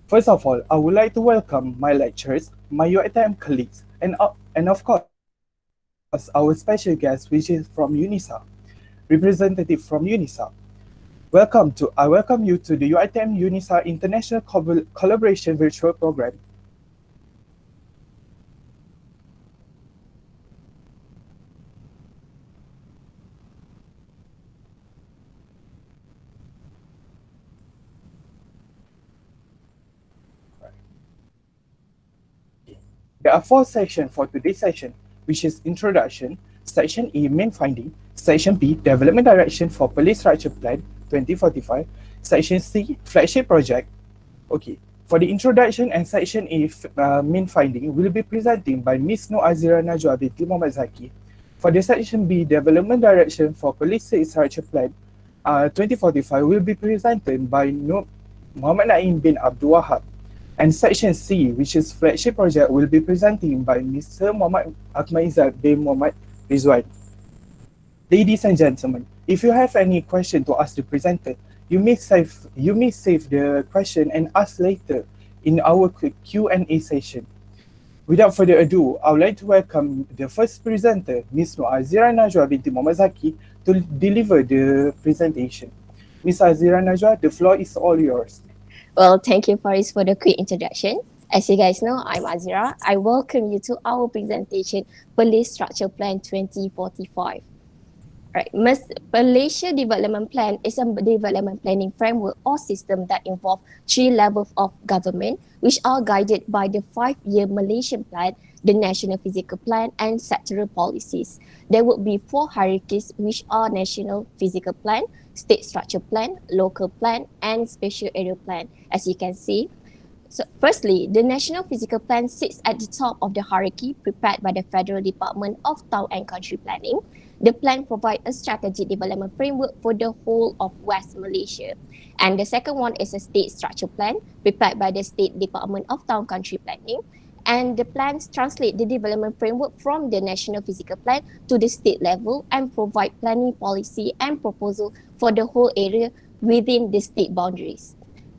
First of all, I would like to welcome my lecturers, my UiTM colleagues, and of course, our special guest, which is from UNISA, representative from UNISA. I welcome you to the UiTM-UNISA International Collaboration Virtual Program. There are four sections for today's session, which is Introduction, Section A, Main Finding, Section B, Development Direction for Police Structure Plan 2045, Section C, Flagship Project. Okay, for the introduction and Section A main finding will be presenting by Ms. Noor Azira Najwa binti Muhammad Zaki. For the Section B, Development Direction for Police State Structure Plan 2045 will be presented by Muhammad Naim bin Abdul Wahab. And Section C, which is Flagship Project, will be presenting by Mr. Muhammad Akmaizad bin Muhammad Rizwan. Ladies and gentlemen, if you have any question to ask the presenter, you may save the question and ask later in our Q&A session. Without further ado, I would like to welcome the first presenter, Ms. Azira Najwa binti Muhammad Zaki, to deliver the presentation. Ms. Azira Najwa, the floor is all yours. Well, thank you, Faris, for the quick introduction. As you guys know, I'm Azira. I welcome you to our presentation, Police Structure Plan 2045. Right, Malaysia Development Plan is a development planning framework or system that involves three levels of government, which are guided by the 5-year Malaysian Plan, the National Physical Plan, and sectoral policies. There would be four hierarchies, which are National Physical Plan, State Structure Plan, Local Plan, and Special Area Plan. As you can see, so firstly, the National Physical Plan sits at the top of the hierarchy prepared by the Federal Department of Town and Country Planning. The plan provides a strategic development framework for the whole of West Malaysia. And the second one is a State Structure Plan prepared by the State Department of Town and Country Planning. And the plans translate the development framework from the National Physical Plan to the state level and provide planning policy and proposal for the whole area within the state boundaries.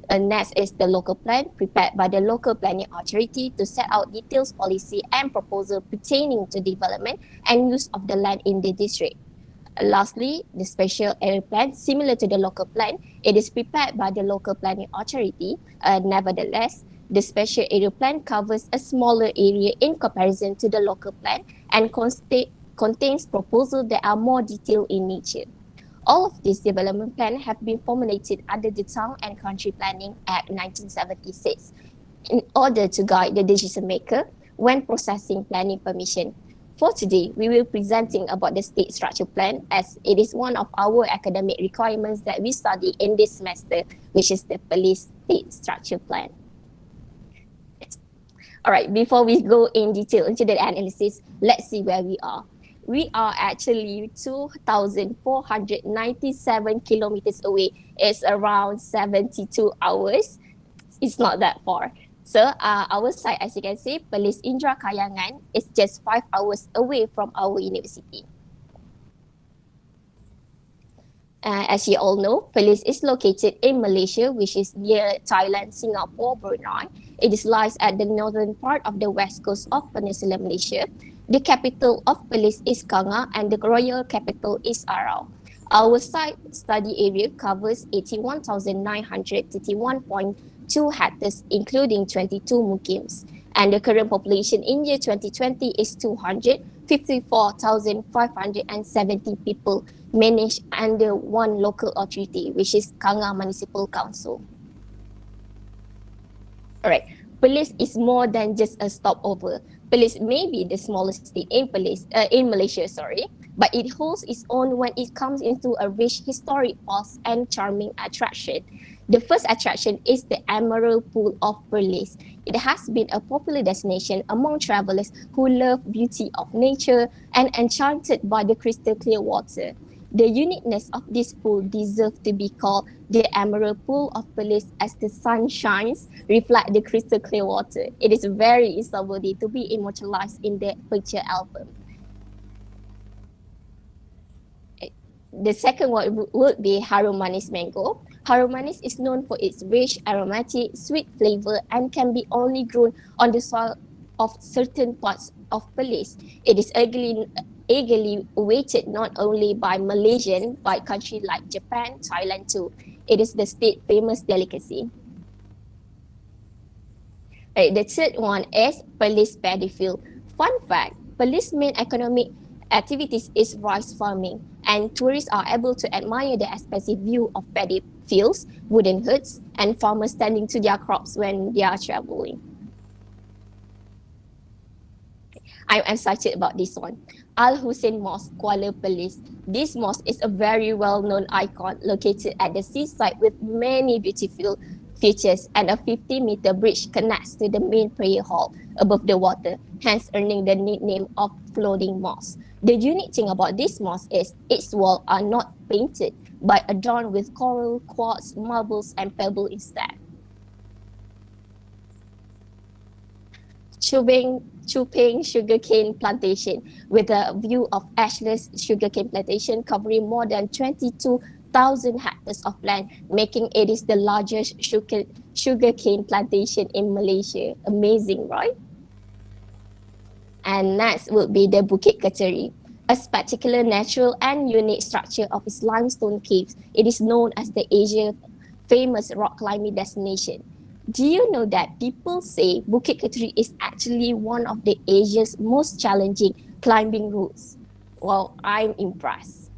Next is the local plan prepared by the local planning authority to set out details, policy and proposal pertaining to development and use of the land in the district. Lastly, the special area plan, similar to the local plan, it is prepared by the local planning authority. Nevertheless, the special area plan covers a smaller area in comparison to the local plan and contains proposals that are more detailed in nature. All of these development plans have been formulated under the Town and Country Planning Act 1976 in order to guide the decision maker when processing planning permission. For today, we will be presenting about the State Structure Plan as it is one of our academic requirements that we study in this semester, which is the Police State Structure Plan. All right, before we go in detail into the analysis, let's see where we are. We are actually 2,497 kilometers away. It's around 72 hours. It's not that far. So our site, as you can see, Police Indra Kayangan, is just 5 hours away from our university. As you all know, Police is located in Malaysia, which is near Thailand, Singapore, Brunei. It is lies at the northern part of the west coast of Peninsular Malaysia. The capital of Police is Kanga and the royal capital is Arau. Our site study area covers 81,931.2 hectares, including 22 mukims. And the current population in year 2020 is 254,570 people managed under one local authority, which is Kanga Municipal Council. Alright, Police is more than just a stopover. Police may be the smallest state in Malaysia, but it holds its own when it comes into a rich historic past and charming attraction. The first attraction is the Emerald Pool of Police. It has been a popular destination among travelers who love beauty of nature and enchanted by the crystal clear water. The uniqueness of this pool deserves to be called the Emerald Pool of Police as the sun shines, reflect the crystal clear water. It is very worthy to be immortalized in the picture album. The second one would be Harum Manis Mango. Harum manis is known for its rich, aromatic, sweet flavor and can be only grown on the soil of certain parts of Perlis. It is eagerly awaited not only by Malaysian, but countries like Japan, Thailand too. It is the state famous delicacy. Right, the third one is Perlis paddy field. Fun fact, Perlis' main economic activities is rice farming, and tourists are able to admire the expansive view of paddy fields, wooden huts, and farmers tending to their crops when they are traveling. I'm excited about this one. Al Hussein Mosque, Kuala Perlis. This mosque is a very well-known icon located at the seaside with many beautiful features, and a 50-meter bridge connects to the main prayer hall above the water, hence earning the nickname of floating mosque. The unique thing about this mosque is its walls are not painted but adorned with coral, quartz, marbles, and pebble instead. Chuping sugarcane plantation with a view of ashless sugarcane plantation covering more than 22,000 hectares of land, making it is the largest sugarcane plantation in Malaysia. Amazing, right? And next would be the Bukit Keteri, a spectacular natural and unique structure of its limestone caves. It is known as the Asia famous rock climbing destination. Do you know that people say Bukit Keteri is actually one of the Asia's most challenging climbing routes? Well, I'm impressed.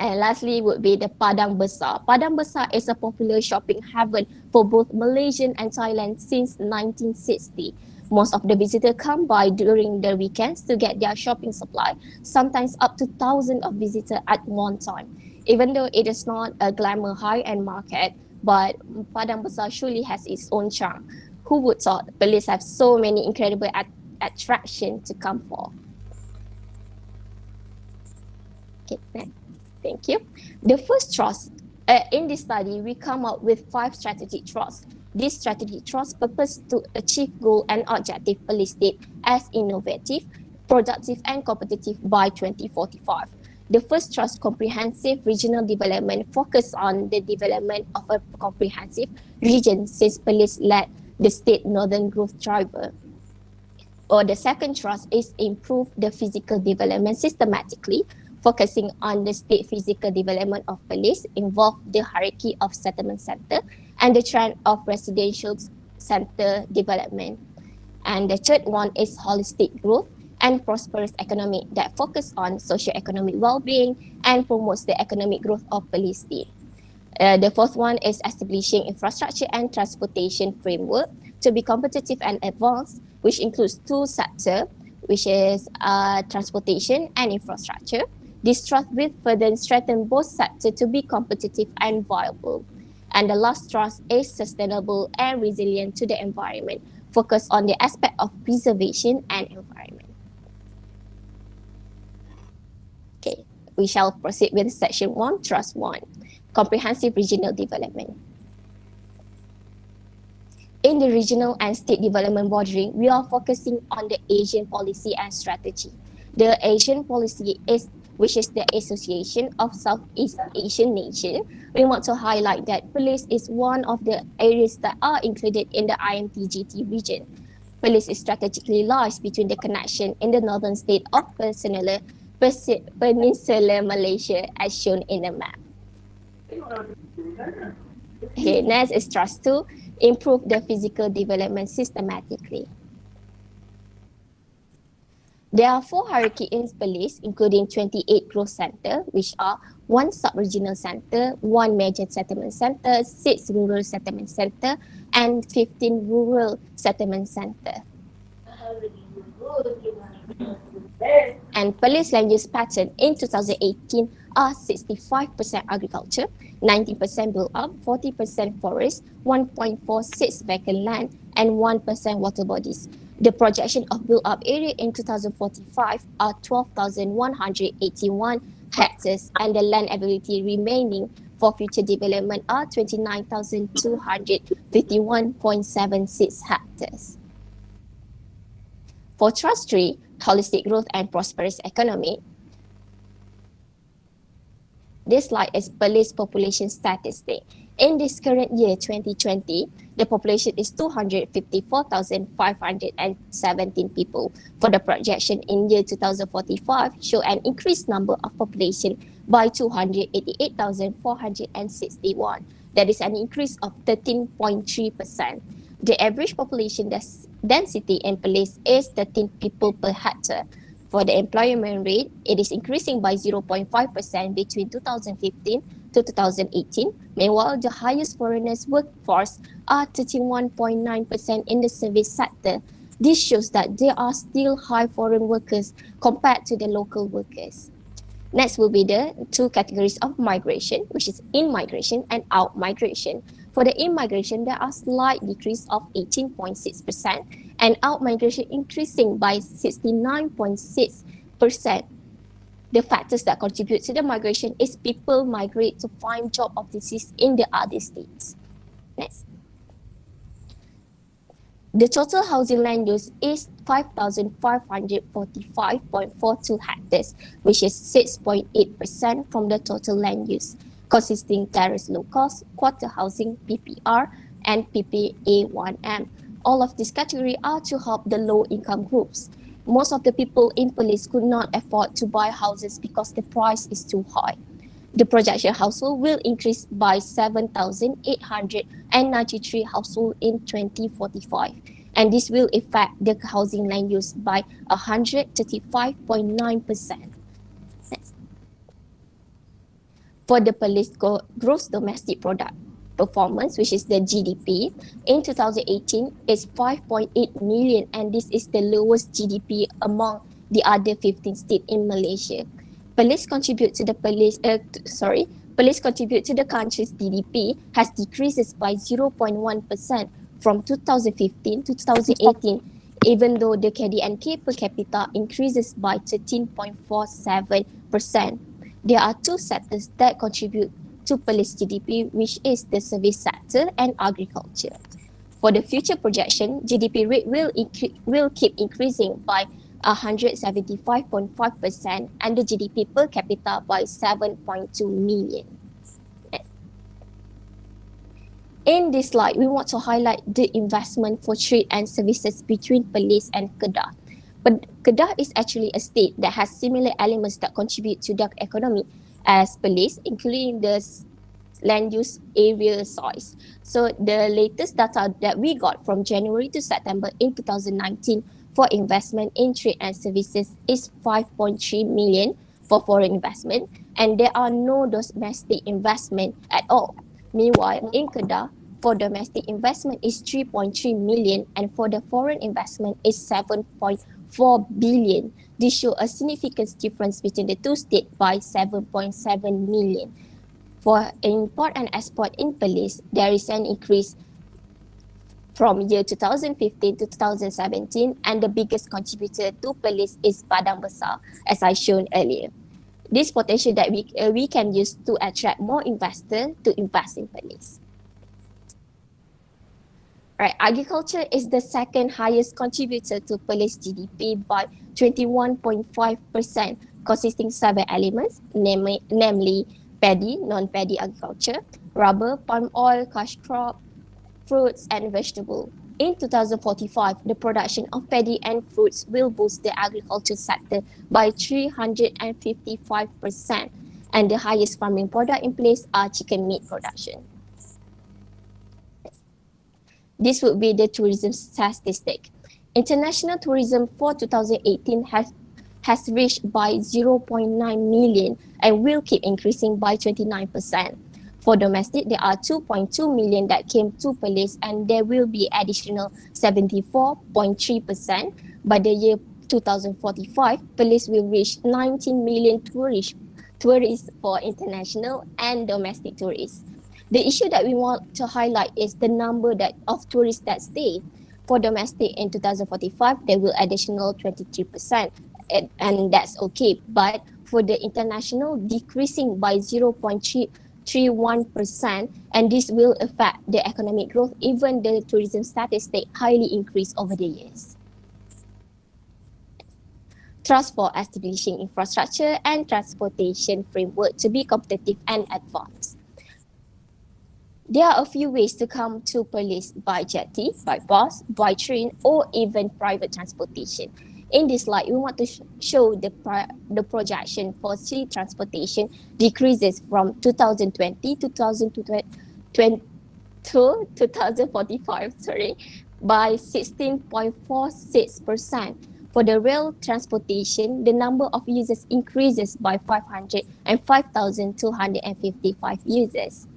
And lastly would be the Padang Besar. Padang Besar is a popular shopping haven for both Malaysian and Thailand since 1960. Most of the visitors come by during the weekends to get their shopping supply, sometimes up to thousands of visitors at one time. Even though it is not a glamour high-end market, but Padang Besar surely has its own charm. Who would thought Perlis have so many incredible attractions to come for? Okay, next. Thank you. The first thrust, in this study, we come up with 5 strategic thrusts. This strategic thrust purpose to achieve goal and objective Perlis state as innovative, productive and competitive by 2045. The first thrust, comprehensive regional development, focus on the development of a comprehensive region since Perlis led the state northern growth driver. Or the second thrust is improve the physical development systematically, focusing on the state physical development of Perlis, involve the hierarchy of settlement center and the trend of residential center development. And the third one is holistic growth and prosperous economy that focus on socio-economic well-being and promotes the economic growth of Perlis state. The fourth one is establishing infrastructure and transportation framework to be competitive and advanced, which includes 2 sectors, which is transportation and infrastructure. This thrust will further strengthen both sectors to be competitive and viable. And the last thrust is sustainable and resilient to the environment, focus on the aspect of preservation and environment. Okay, we shall proceed with section 1, thrust 1, comprehensive regional development. In the regional and state development bordering, we are focusing on the Asian policy and strategy. The Asian policy is which is the Association of Southeast Asian Nations. We want to highlight that Perlis is one of the areas that are included in the IMTGT region. Perlis is strategically lies between the connection in the northern state of Peninsular Malaysia as shown in the map. Okay, next is thrust 2, improve the physical development systematically. There are 4 hierarchies in Perlis, including 28 growth centers, which are 1 sub-regional center, 1 major settlement center, 6 rural settlement center, and 15 rural settlement center. And Perlis land use pattern in 2018 are 65% agriculture, 90% build-up, 40% forest, 1.46 vacant land, and 1% water bodies. The projection of built-up area in 2045 are 12,181 hectares, and the land ability remaining for future development are 29,251.76 hectares. For thrust 3, holistic growth and prosperous economy, This slide is police population statistic. In this current year, 2020, the population is 254,517 people. For the projection in year 2045, show an increased number of population by 288,461. That is an increase of 13.3%. The average population density in police is 13 people per hectare. For the employment rate, it is increasing by 0.5% between 2015 to 2018. Meanwhile, the highest foreigners workforce are 31.9% in the service sector. This shows that there are still high foreign workers compared to the local workers. Next will be the two categories of migration, which is in-migration and out-migration. For the in-migration, there are slight decrease of 18.6% and out-migration increasing by 69.6%. The factors that contribute to the migration is people migrate to find job opportunities in the other states. Next. The total housing land use is 5,545.42 hectares, which is 6.8% from the total land use, consisting terrace low cost, quarter housing, PPR, and PPA1M. All of these categories are to help the low income groups. Most of the people in police could not afford to buy houses because the price is too high. The projection household will increase by 7,893 households in 2045, and this will affect the housing land use by 135.9%. For the police gross domestic product performance, which is the GDP, in 2018 is 5.8 million, and this is the lowest GDP among the other 15 states in Malaysia. Police contribute to the country's GDP has decreased by 0.1% from 2015 to 2018, even though the KDNK per capita increases by 13.47%. There are two sectors that contribute to police GDP, which is the service sector and agriculture. For the future projection, GDP rate will keep increasing by 175.5% and the GDP per capita by 7.2 million. In this slide, we want to highlight the investment for trade and services between police and Kedah. But Kedah is actually a state that has similar elements that contribute to the economy as police, including the land use area size. So the latest data that we got from January to September in 2019 for investment in trade and services is 5.3 million for foreign investment, and there are no domestic investment at all. Meanwhile, in Kedah, for domestic investment is 3.3 million and for the foreign investment is 7.4 billion. This shows a significant difference between the two states by 7.7 million. For import and export in police, there is an increase from year 2015 to 2017, and the biggest contributor to police is Padang Besar, as I shown earlier. This potential that we can use to attract more investors to invest in police. Right, agriculture is the second highest contributor to police GDP by 21.5%, consisting 7 elements, namely paddy, non-paddy agriculture, rubber, palm oil, cash crop, fruits and vegetables. In 2045, the production of paddy and fruits will boost the agriculture sector by 355%, and the highest farming product in place are chicken meat production. This would be the tourism statistic. International tourism for 2018 has reached by 0.9 million and will keep increasing by 29%. For domestic, there are 2.2 million that came to police, and there will be additional 74.3%. By the year 2045, police will reach 19 million tourists for international and domestic tourists. The issue that we want to highlight is the number of tourists that stay. For domestic in 2045, there will additional 23%, and that's okay. But for the international, decreasing by 0.31%, and this will affect the economic growth, even the tourism statistic highly increase over the years. Trust for establishing infrastructure and transportation framework to be competitive and advanced. There are a few ways to come to Perlis by jetty, by bus, by train, or even private transportation. In this slide, we want to show the projection for sea transportation decreases from 2020 to 2045, by 16.46%. For the rail transportation, the number of users increases by 505,255 users.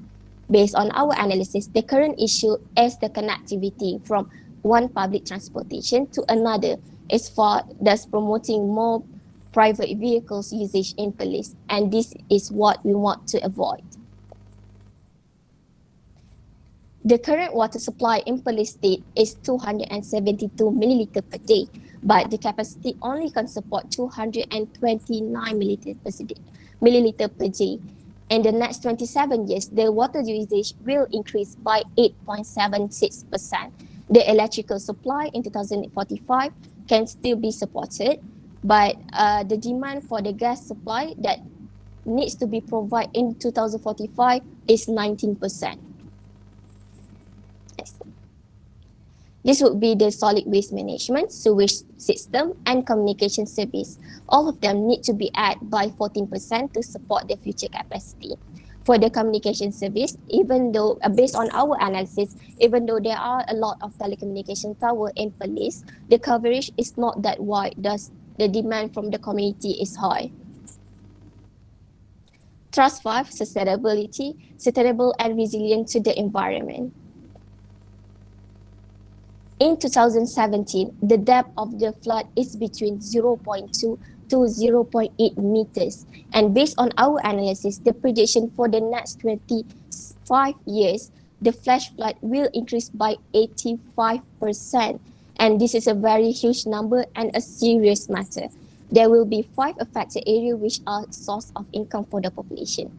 Based on our analysis, the current issue is the connectivity from one public transportation to another, as far as promoting more private vehicles usage in Perlis, and this is what we want to avoid. The current water supply in Perlis state is 272 milliliter per day, but the capacity only can support 229 milliliter per day. In the next 27 years, the water usage will increase by 8.76%. The electrical supply in 2045 can still be supported, but the demand for the gas supply that needs to be provided in 2045 is 19%. This would be the solid waste management, sewage system, and communication service. All of them need to be added by 14% to support the future capacity. For the communication service, even though, based on our analysis, even though there are a lot of telecommunication tower in Perlis, the coverage is not that wide, thus the demand from the community is high. Thrust 5, sustainability, sustainable and resilient to the environment. In 2017, the depth of the flood is between 0.2 to 0.8 meters. And based on our analysis, the prediction for the next 25 years, the flash flood will increase by 85%. And this is a very huge number and a serious matter. There will be 5 affected areas which are source of income for the population.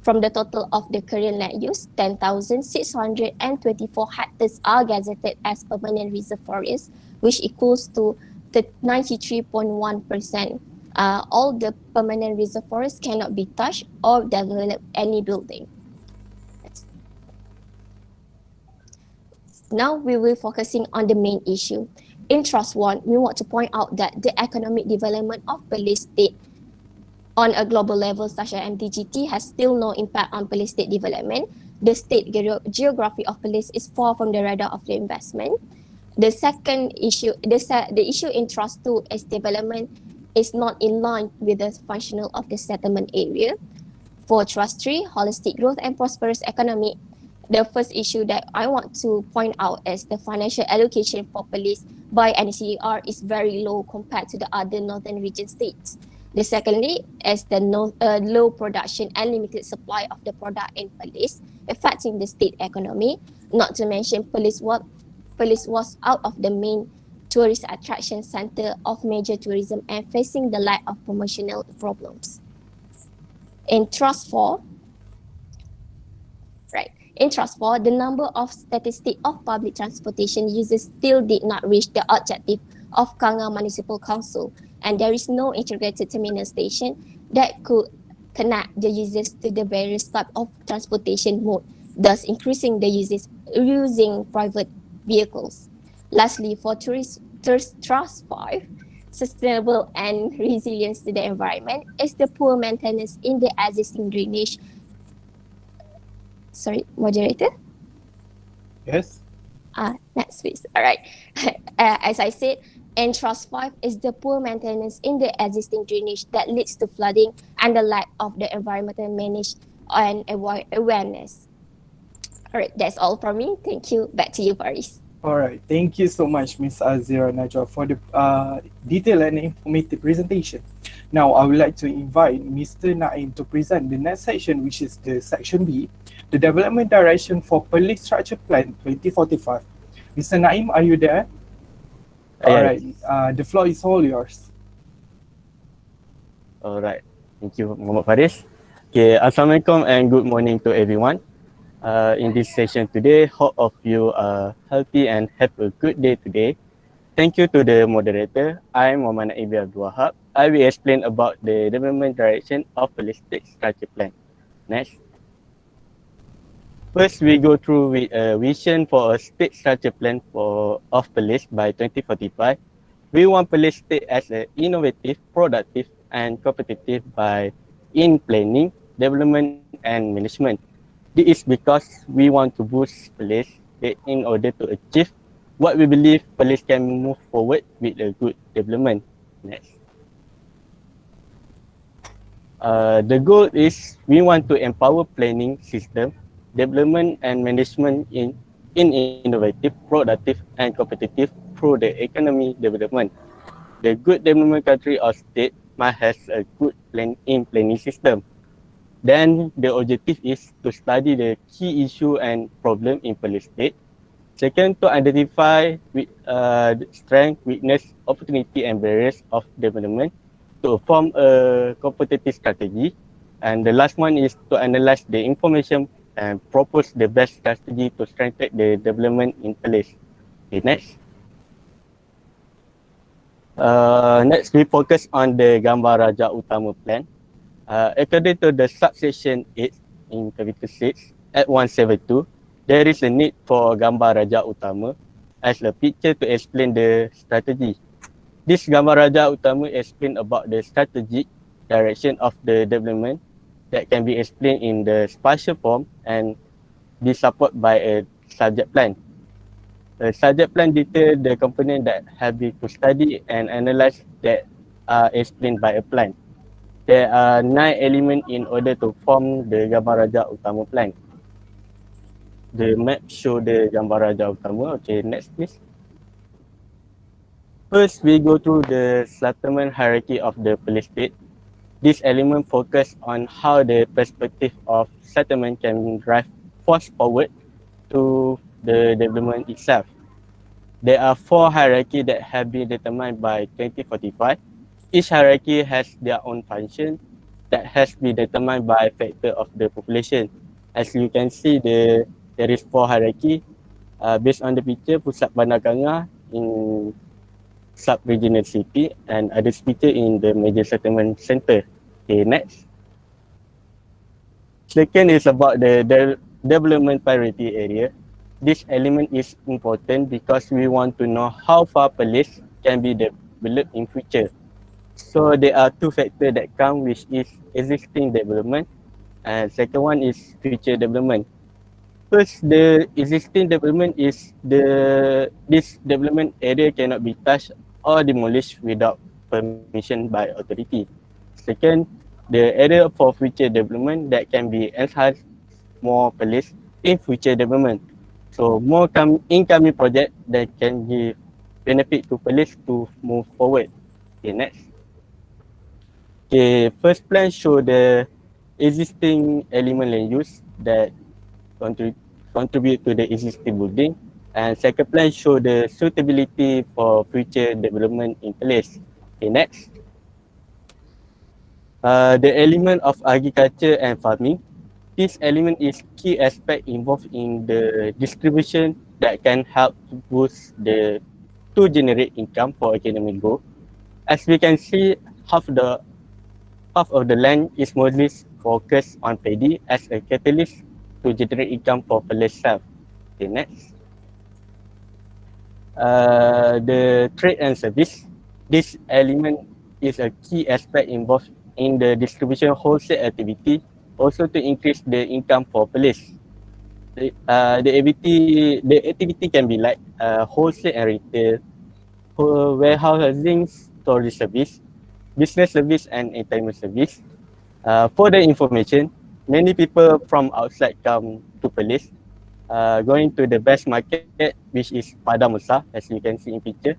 From the total of the current land use, 10,624 hectares are gazetted as permanent reservoirs, which equals to 93.1%. All the permanent reservoirs cannot be touched or develop any building. Now we will focusing on the main issue. In Trust 1, we want to point out that the economic development of Perlis state on a global level such as MTGT has still no impact on Perlis state development. The state geography of Perlis is far from the radar of the investment. The second issue, the issue in Trust 2 is development is not in line with the functional of the settlement area. For Trust 3, holistic growth and prosperous economy, the first issue that I want to point out is the financial allocation for Perlis by NCER is very low compared to the other northern region states. The secondly is the low production and limited supply of the product in Perlis, affecting the state economy. Not to mention Perlis was out of the main tourist attraction center of major tourism and facing the lack of promotional problems. In Trust 4, the number of statistics of public transportation users still did not reach the objective of Kanga Municipal Council, and there is no integrated terminal station that could connect the users to the various types of transportation mode, thus increasing the users using private vehicles. Lastly, for Trust 5, sustainable and resilience to the environment is the poor maintenance in the existing drainage. Sorry, moderator? Yes. Next please. All right. As I said, in Trust 5 is the poor maintenance in the existing drainage that leads to flooding and the lack of the environmental management and awareness. All right, that's all from me. Thank you. Back to you, Faris. All right, thank you so much, Ms. Azira Najwa, for the detailed and informative presentation. Now, I would like to invite Mr. Naim to present the next section, which is the section B, the Development Direction for Perlis Structure Plan 2045. Mr. Naim, are you there? All right, the floor is all yours. All right, thank you, Muhammad Faris. Okay, Assalamualaikum and good morning to everyone. In this session today, hope of you are healthy and have a good day today. Thank you to the moderator. I'm Muhammad Ibi Abdul Wahab. I will explain about the development direction of police state structure plan. Next. First, we go through with a vision for a state structure plan of police by 2045. We want police state as an innovative, productive, and competitive by in planning, development, and management. This is because we want to boost police state in order to achieve what we believe police can move forward with a good development. Next. The goal is we want to empower planning system, development and management in innovative, productive and competitive through the economy development. The good development country or state must have a good planning system. Then the objective is to study the key issue and problem in police state. Second, to identify strength, weakness, opportunity and barriers of development to form a competitive strategy. And the last one is to analyze the information and propose the best strategy to strengthen the development in place. Okay, next. Next, we focus on the Gambar Raja Utama plan. According to the subsection 8 in capital 6 at 172, there is a need for Gambar Raja Utama as a picture to explain the strategy. This Gambar Raja Utama explain about the strategic direction of the development that can be explained in the spatial form and be supported by a subject plan. The subject plan detail the component that have been to study and analyze that are explained by a plan. There are 9 elements in order to form the Gambar Raja Utama plan. The map show the Gambar Raja Utama. Okay, next please. First, we go through the settlement hierarchy of the police state. This element focus on how the perspective of settlement can drive force forward to the development itself. There are 4 hierarchy that have been determined by 2045. Each hierarchy has their own function that has been determined by factor of the population. As you can see, there is 4 hierarchy based on the picture. Pusat Bandar Kanga in sub-regional city and other picture in the major settlement center. Okay, next. Second is about the development priority area. This element is important because we want to know how far police can be developed in future. So there are 2 factors that come, which is existing development and second one is future development. First, the existing development is this development area cannot be touched or demolished without permission by authority. Second, the area for future development that can be enhanced more police in future development. So more incoming project that can give benefit to police to move forward. Okay, next. Okay, first plan show the existing element land use that contribute to the existing building, and second plan show the suitability for future development in place. Okay, next. The element of agriculture and farming. This element is key aspect involved in the distribution that can help to boost to generate income for economic growth. As we can see, half of the land is mostly focused on paddy as a catalyst to generate income for police staff. Okay, next. The trade and service. This element is a key aspect involved in the distribution wholesale activity, also to increase the income for police. The activity can be like wholesale and retail, warehousing, storage service, business service and entertainment service. For the information, many people from outside come to police, going to the best market, which is Padang Musa, as you can see in picture.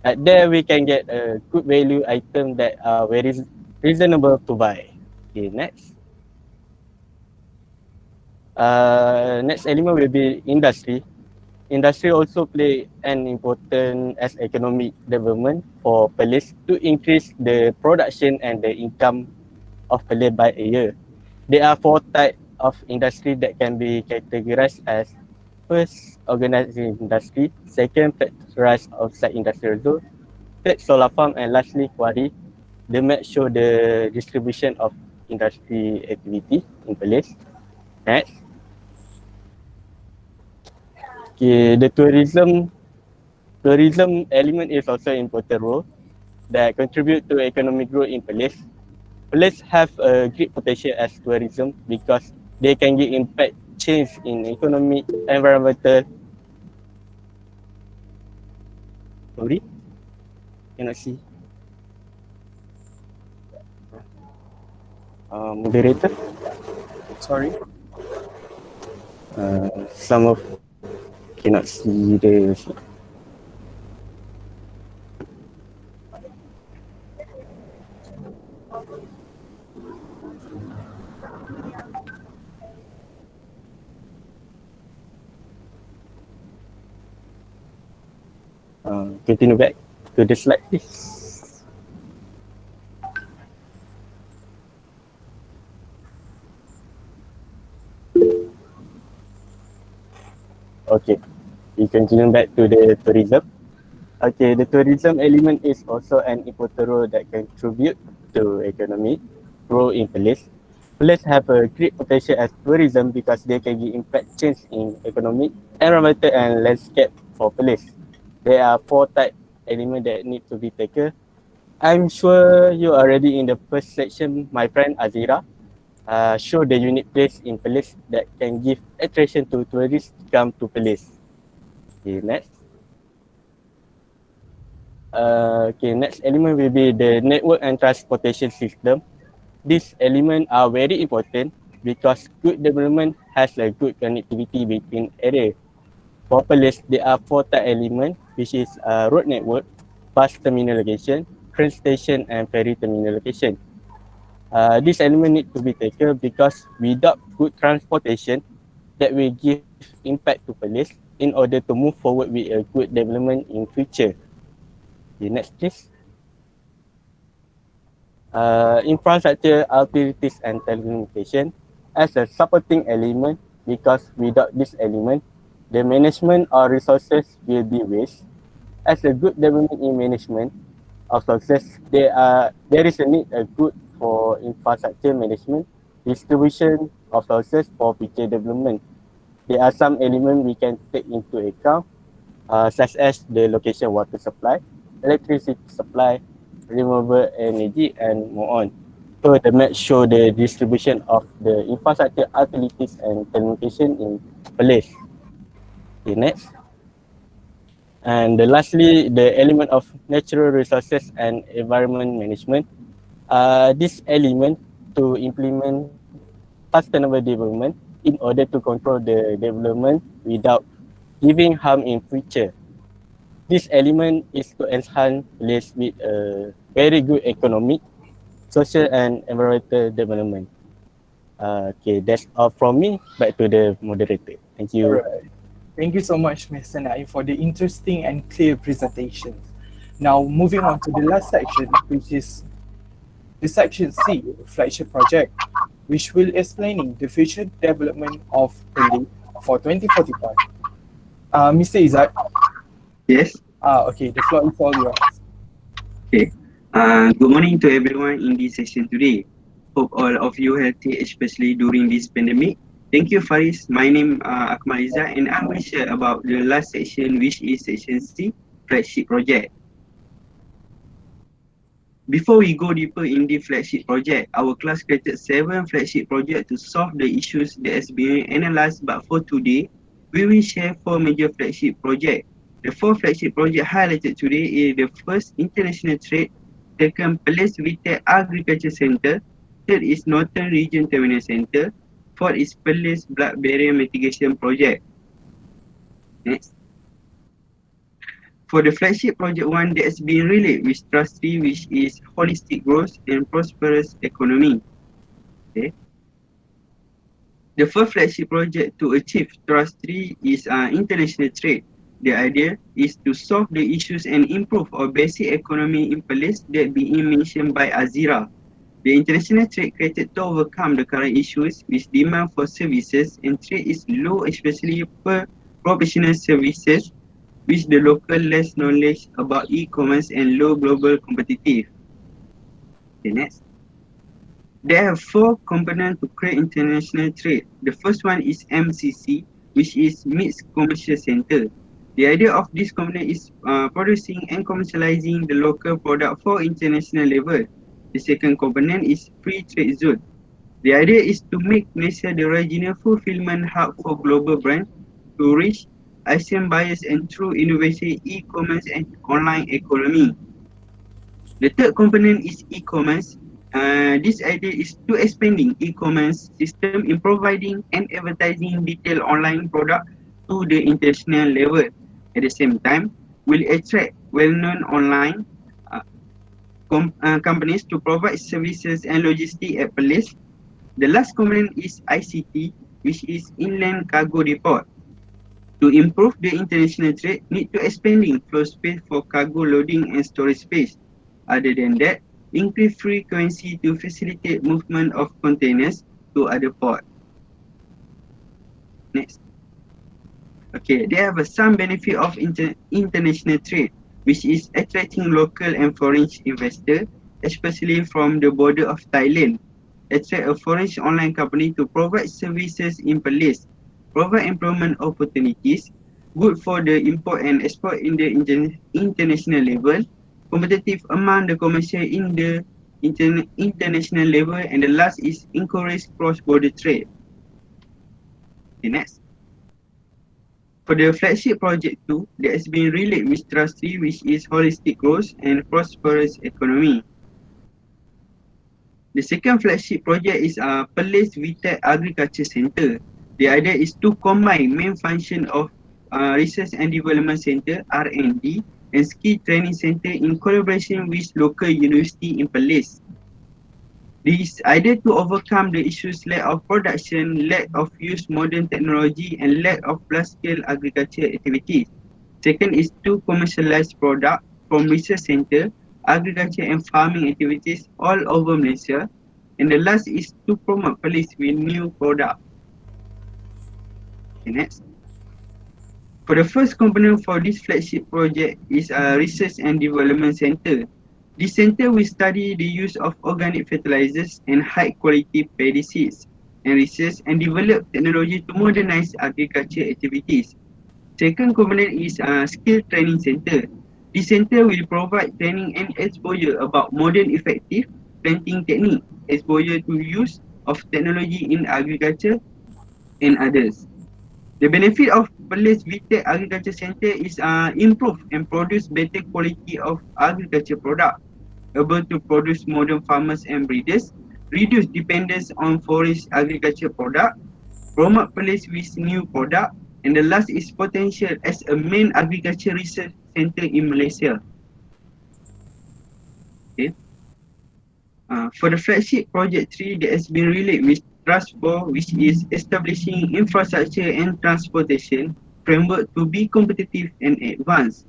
At there, we can get a good value item that are very reasonable to buy. Okay, next. Next element will be industry. Industry also play an important as economic development for police to increase the production and the income of police by a year. There are 4 types of industry that can be categorized as First, organizing industry. Second, factorize outside industrial zone. Third, solar farm. And lastly, quarry. The map show the distribution of industry activity in place. Next. Okay, the tourism element is also an important role that contribute to economic growth in place. Place have a great potential as tourism because they can give impact change in economic, environmental. Sorry, cannot see. Moderator. Sorry. Some of cannot see the. Continue back to the slide, please. Okay, we continue back to the tourism. Okay, the tourism element is also an important role that contribute to economic growth in place. Place have a great potential as tourism because they can give impact change in economic, environmental and landscape for place. There are 4 type elements that need to be taken. I'm sure you are already in the first section, my friend Azira. Show the unique place in place that can give attraction to tourists come to place. Okay, next. Okay, next element will be the network and transportation system. These elements are very important because good development has a good connectivity between areas. For place, there are 4 type elements, which is road network, bus terminal location, train station, and ferry terminal location. This element need to be taken because without good transportation, that will give impact to place in order to move forward with a good development in future. Okay, next please. Infrastructure, utilities and telecommunication as a supporting element because without this element, the management or resources will be waste. As a good development in management of success, there is a need a good for infrastructure management, distribution of resources for future development. There are some elements we can take into account, such as the location water supply, electricity supply, renewable energy, and more on. So the map show the distribution of the infrastructure, utilities, and telecommunication in place. Okay, next. And lastly, the element of natural resources and environment management. This element to implement sustainable development in order to control the development without giving harm in future. This element is to enhance place with a very good economic, social and environmental development. Okay, that's all from me. Back to the moderator. Thank you. All right. Thank you so much, Ms. Sanai, for the interesting and clear presentation. Now, moving on to the last section, which is the section C, flagship project, which will explaining the future development of Perlis for 2045. Mr. Izzat. Yes. Okay, the floor is all yours. Okay. Good morning to everyone in this session today. Hope all of you healthy, especially during this pandemic. Thank you, Faris. My name is Akmal Izzat, and I will share about the last section, which is section C, flagship project. Before we go deeper in the flagship project, our class created 7 flagship projects to solve the issues that has been analyzed. But for today, we will share 4 major flagship projects. The 4 flagship projects highlighted today is the first, international trade, second, Perlis Retail Agriculture Center, third is Northern Region Terminal Center, fourth is Perlis Blood Barrier Mitigation Project. Next. For the flagship project 1 that has been related with Trust 3, which is holistic growth and prosperous economy. Okay. The first flagship project to achieve Trust 3 is international trade. The idea is to solve the issues and improve our basic economy in place that being mentioned by Azira. The international trade created to overcome the current issues with demand for services and trade is low, especially per professional services which the local less knowledge about e-commerce and low global competitive. Okay, next. There are four components to create international trade. The first one is MCC, which is Mixed Commercial Center. The idea of this component is producing and commercializing the local product for international level. The second component is Free Trade Zone. The idea is to make Malaysia the regional fulfillment hub for global brands to reach ASEAN buyers and through innovation, e-commerce and online economy. The third component is e-commerce. This idea is to expanding e-commerce system in providing and advertising detailed online product to the international level. At the same time, will attract well-known online companies to provide services and logistics at place. The last component is ICT, which is Inland Cargo Depot. To improve the international trade, need to expanding flow space for cargo loading and storage space. Other than that, increase frequency to facilitate movement of containers to other ports. Next. Okay, there have some benefit of international trade, which is attracting local and foreign investors, especially from the border of Thailand. Attract a foreign online company to provide services in place, provide employment opportunities, good for the import and export in the international level, competitive among the commercial in the international level, and the last is encourage cross-border trade. Okay, next. For the flagship project 2, that has been related with Trust 3, which is holistic growth and prosperous economy. The second flagship project is Perlis VTech Agriculture Center. The idea is to combine main function of Research and Development Center (R&D) and Skill Training Center in collaboration with local university in Perlis. This idea to overcome the issues lack of production, lack of use modern technology, and lack of large-scale agriculture activities. Second is to commercialize product from research center, agriculture and farming activities all over Malaysia. And the last is to promote Perlis with new product. Okay, next. For the first component for this flagship project is a Research and Development Center. This center will study the use of organic fertilizers and high quality paddy seeds and research and develop technology to modernize agriculture activities. Second component is a Skill Training Center. This center will provide training and exposure about modern effective planting technique, exposure to use of technology in agriculture and others. The benefit of Perlis VTech Agriculture Center is improve and produce better quality of agriculture product, able to produce modern farmers and breeders, reduce dependence on foreign agriculture product, promote Perlis with new product, and the last is potential as a main agriculture research center in Malaysia. Okay. For the flagship project 3 that has been related with Trust 4, which is establishing infrastructure and transportation framework to be competitive and advanced.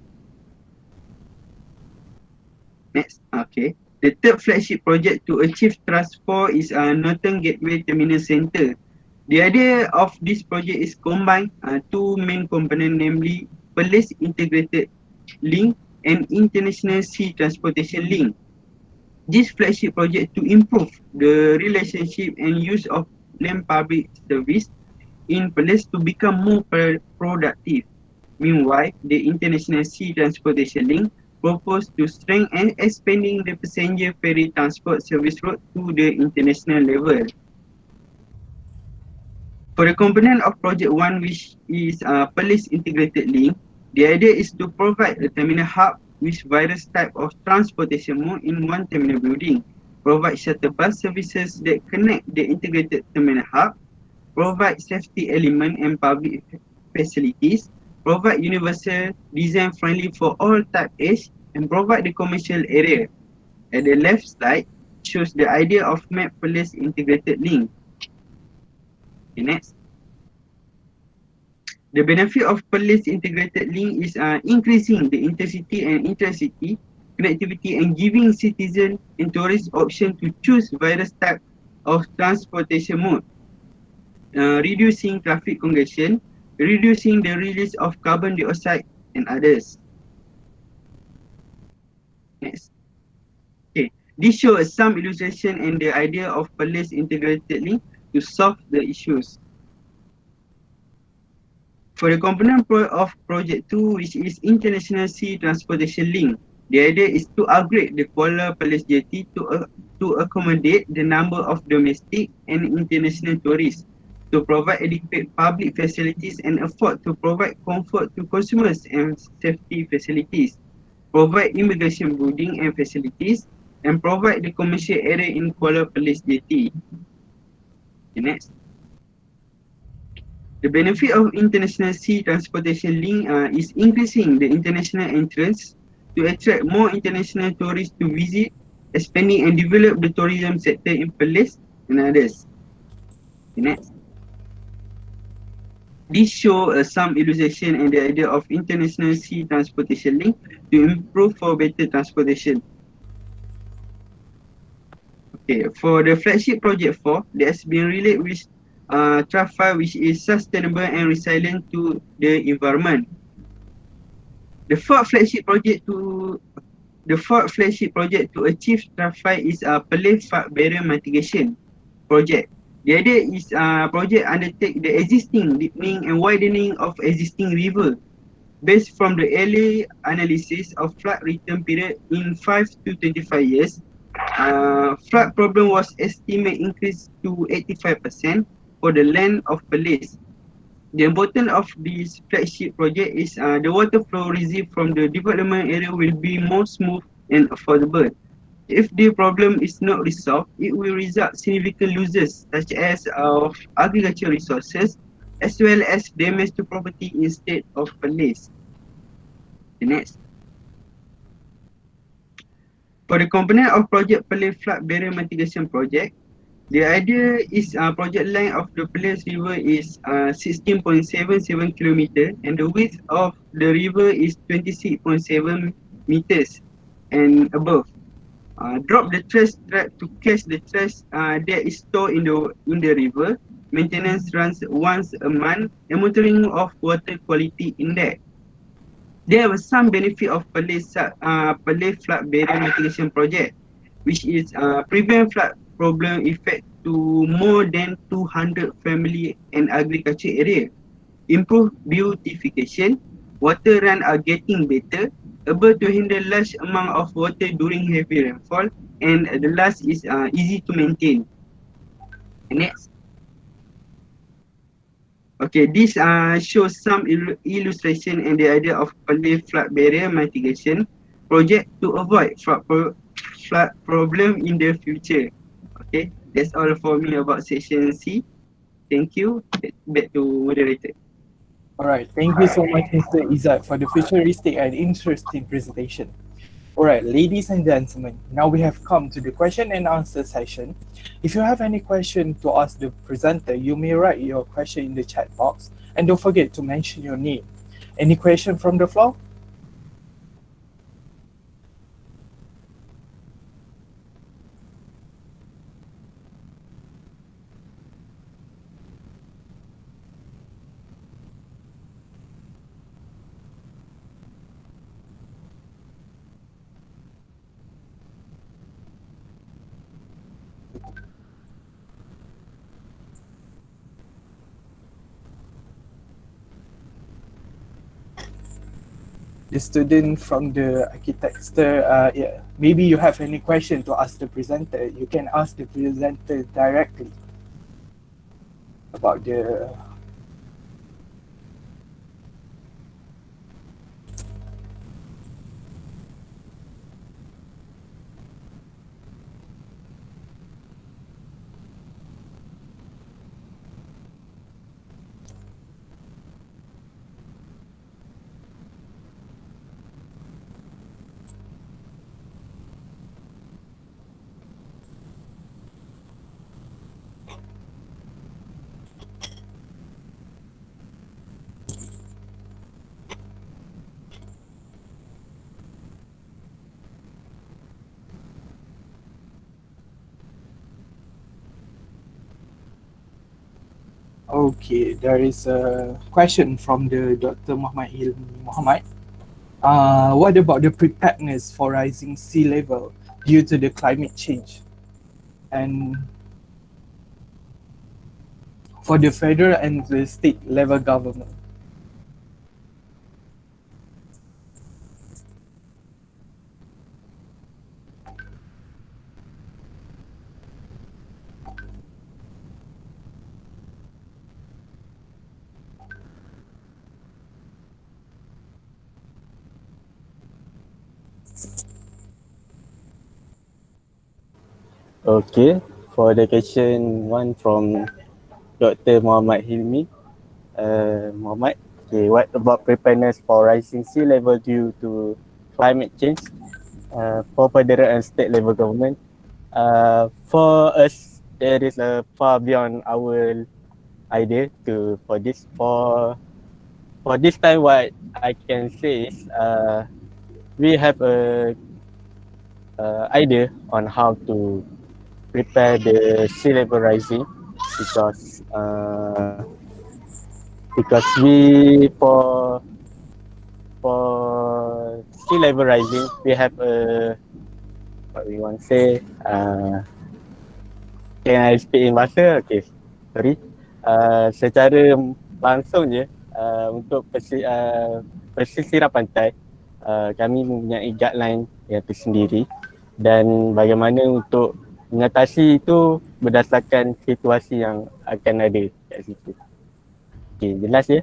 Next, okay. The third flagship project to achieve Trust 4 is Northern Gateway Terminal Center. The idea of this project is combine two main components, namely Perlis Integrated Link and International Sea Transportation Link. This flagship project to improve the relationship and use of land public service in Perlis to become more productive. Meanwhile, the International Sea Transportation Link proposed to strengthen and expanding the passenger ferry transport service route to the international level. For the component of project 1, which is Perlis Integrated Link, the idea is to provide a terminal hub with various type of transportation mode in one terminal building, provide shuttle bus services that connect the integrated terminal hub, provide safety element and public facilities, provide universal design friendly for all type age, and provide the commercial area. At the left side shows the idea of map Perlis Integrated Link. Okay, next. The benefit of Perlis Integrated Link is increasing the intercity and intracity connectivity and giving citizens and tourists option to choose various types of transportation mode, reducing traffic congestion, reducing the release of carbon dioxide and others. Next. Okay, this shows some illustration and the idea of police integratedly to solve the issues. For the component of Project 2, which is International Sea Transportation Link, the idea is to upgrade the Kuala Perlis jetty to accommodate the number of domestic and international tourists, to provide adequate public facilities and afford to provide comfort to consumers and safety facilities, provide immigration boarding and facilities, and provide the commercial area in Kuala Perlis jetty. Okay, next. The benefit of international sea transportation link is increasing the international entrance to attract more international tourists to visit, expanding and develop the tourism sector in Perlis and others. Okay, next. This shows some illustration and the idea of international sea transportation link to improve for better transportation. Okay, for the flagship project 4, there has been related with traffic which is sustainable and resilient to the environment. The fourth flagship project to achieve traffic is a Perlis flood barrier mitigation project. The idea is project undertake the existing deepening and widening of existing river based from the early analysis of flood return period in 5 to 25 years. Flood problem was estimated increase to 85% for the land of Perlis. The importance of this flagship project is the water flow received from the development area will be more smooth and affordable. If the problem is not resolved, it will result significant losses such as of agricultural resources as well as damage to property instead of Perlis. The next. For the component of project Perlis flood barrier mitigation project, the idea is project length of the Perlis river is 16.77 kilometer and the width of the river is 26.7 meters and above. Drop the trash trap to catch the trash that is stored in the river. Maintenance runs once a month and monitoring of water quality index. There was some benefit of Perlis flood barrier mitigation project, which is prevent flood problem effect to more than 200 family and agriculture area. Improve beautification, water run are getting better, able to handle large amount of water during heavy rainfall, and the last is easy to maintain. Next. Okay, this shows some illustration and the idea of Perlis flood barrier mitigation project to avoid flood problem in the future. Okay, that's all for me about section C. Thank you. Back to moderator. Alright, thank you so much, Mr. Izzat, for the futuristic and interesting presentation. Alright, ladies and gentlemen, now we have come to the question and answer session. If you have any question to ask the presenter, you may write your question in the chat box and don't forget to mention your name. Any question from the floor? The student from the architecture, yeah, maybe you have any question to ask the presenter, you can ask the presenter directly about the Okay, there is a question from the Dr. Muhammad Hilmi Muhammad. What about the preparedness for rising sea level due to the climate change? And for the federal and the state level government. Okay, for the question one from Dr. Muhammad Hilmi. Muhammad, okay, what about preparedness for rising sea level due to climate change for federal and state level government? For us, there is a far beyond our idea to for this. For this time, what I can say is we have a idea on how to prepare the sea level rising because we for sea level rising we have a what we want to say can I speak in bahasa? Okay, sorry. Secara langsung je untuk pesisiran pantai kami mempunyai guideline yang tersendiri dan bagaimana untuk mengatasi itu berdasarkan situasi yang akan ada kat situ. Okay, jelas ya?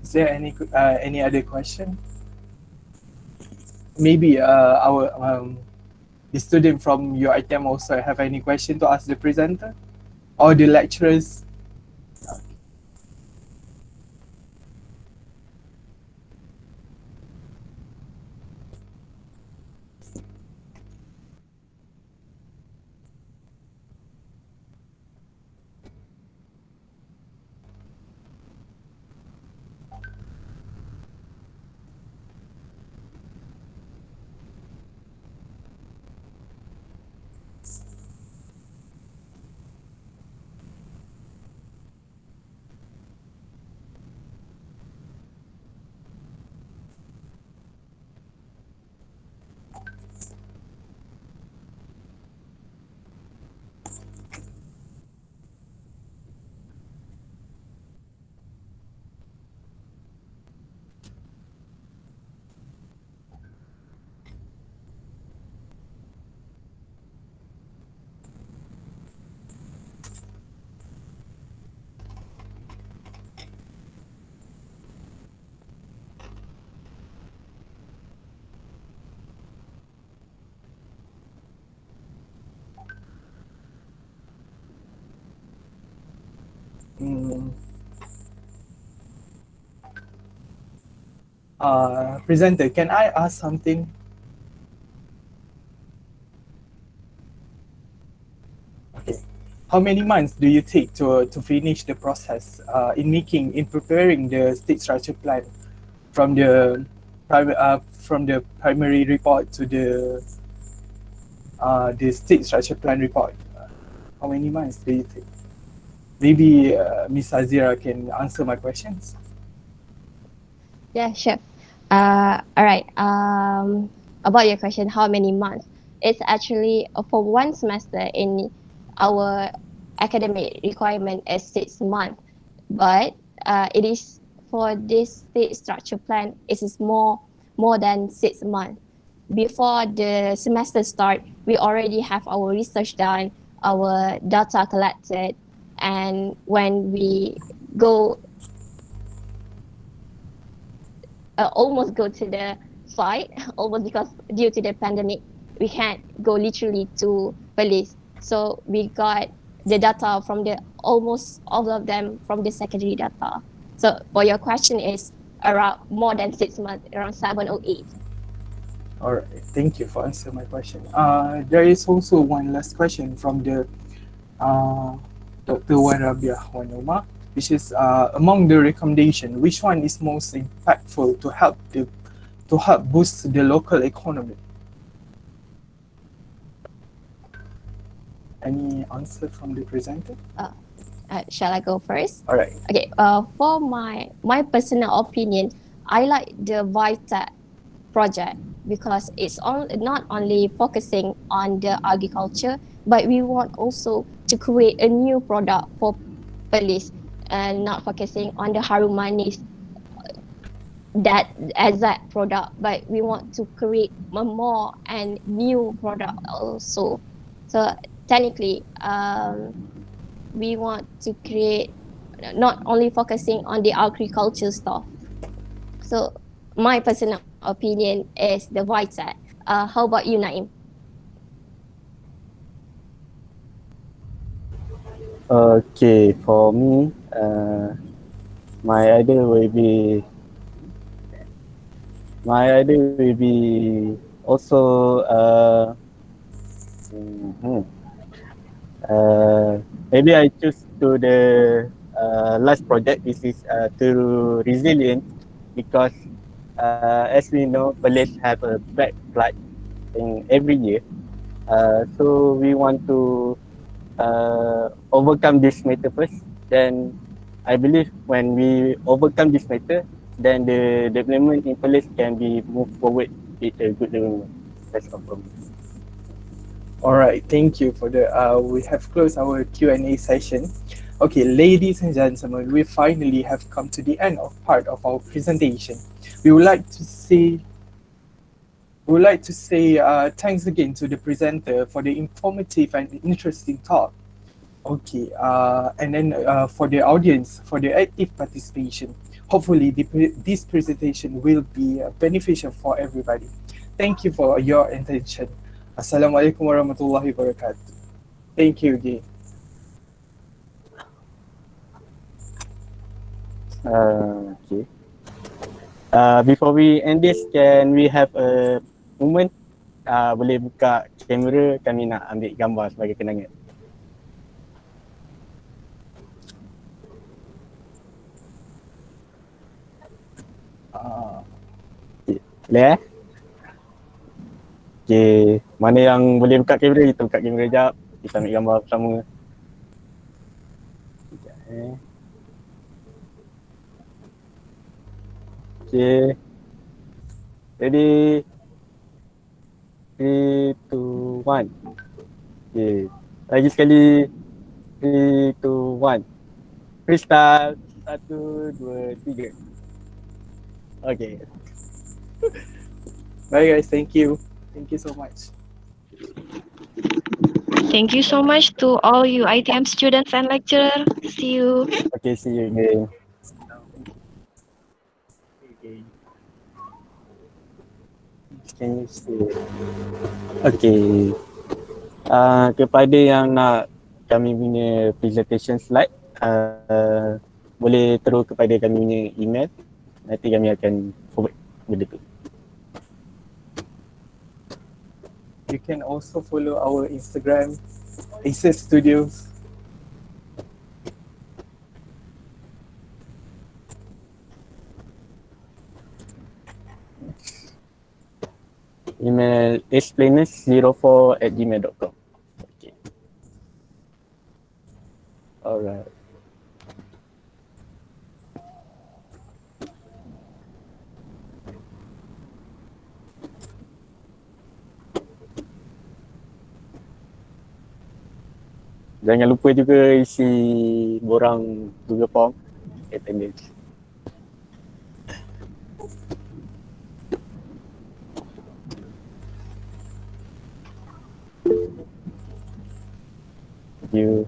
Is there any other question? Maybe our the student from UiTM also have any question to ask the presenter or the lecturers? Presenter, can I ask something? Okay. How many months do you take to finish the process in preparing the state structure plan from the primary report to the state structure plan report? How many months do you take? Maybe Miss Azira can answer my questions. Yeah, sure. All right. About your question, how many months? It's actually for one semester in our academic requirement is 6 months, but it is for this state structure plan. It is more than 6 months. Before the semester start, we already have our research done, our data collected, and when we go almost go to the site, almost because due to the pandemic, we can't go literally to police. So we got the data from the almost all of them from the secondary data. So for your question is around more than 6 months, around 7 or 8. All right, thank you for answering my question. There is also one last question from the Dr. Wan Rabiah Wan Umar. which is among the recommendation, which one is most impactful to help boost the local economy? Any answer from the presenter? Shall I go first? All right. Okay. For my personal opinion, I like the VITEC project because it's not only focusing on the agriculture, but we want also to create a new product for police and not focusing on the harum manis that exact product, but we want to create a more and new product also. So technically, we want to create not only focusing on the agriculture stuff. So my personal opinion is the VITEC. How about you, Naim? Okay, for me, my idea will be also mhm. Maybe I choose to the last project. This is to resilient because as we know, police have a bad flood in every year. So we want to overcome this matter first. Then I believe when we overcome this matter, then the development in police can be moved forward with a good development. That's all from me. All right, thank you for the. We have closed our Q&A session. Okay, ladies and gentlemen, we finally have come to the end of part of our presentation. We would like to say thanks again to the presenter for the informative and interesting talk. Okay, and then for the audience, for the active participation, hopefully this presentation will be beneficial for everybody. Thank you for your attention. Assalamualaikum warahmatullahi wabarakatuh. Thank you again. Okay. Before we end this, can we have a moment? Boleh buka kamera, kami nak ambil gambar sebagai kenangan. Okay. Boleh Okay, mana yang boleh buka kamera, kita buka kamera sekejap. Kita ambil gambar bersama. Sekejap Okay. Ready? 3, 2, 1. Okay. Lagi sekali. 3, 2, 1. Freestyle. 1, 2, 3. Okay. Bye guys, thank you. Thank you so much. Thank you so much to all you ITM students and lecturers. See you. Okay, see you again. Okay. Can you see? Okay. Kepada yang nak kami punya presentation slide, boleh terus kepada kami punya email. Nanti kami akan forward benda tu. You can also follow our Instagram, Aces Studios. Email explainers04@gmail.com. Okay. Alright. Jangan lupa juga isi borang Google Form attendance. Thank you.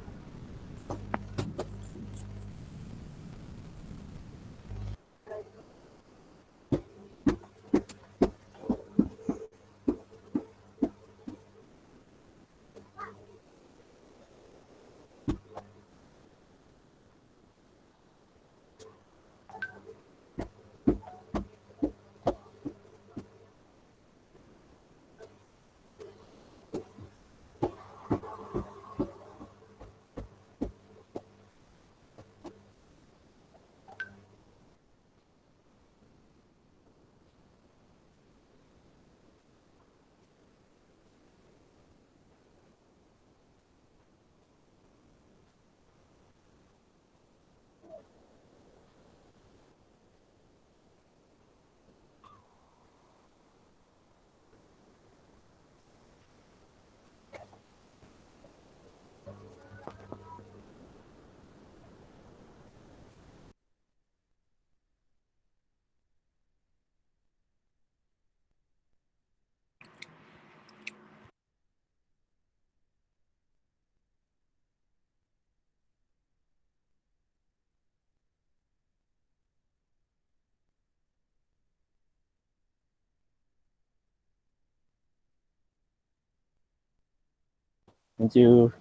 Thank you.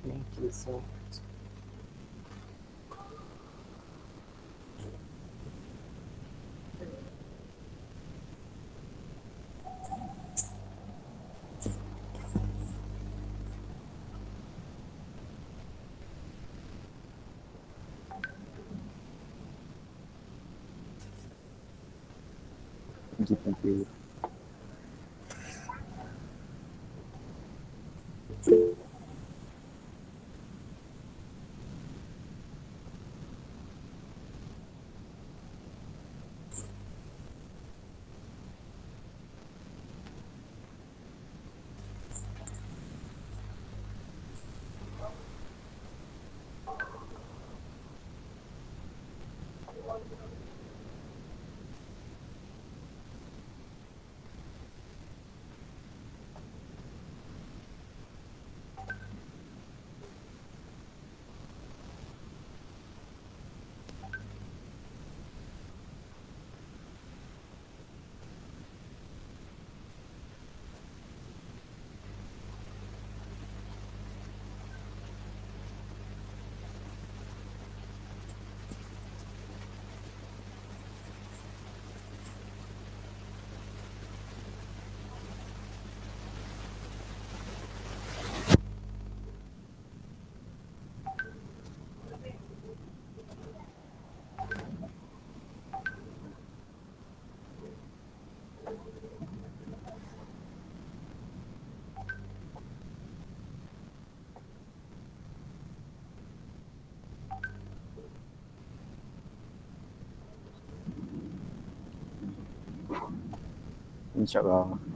Thank you so much. Thank you. InsyaAllah.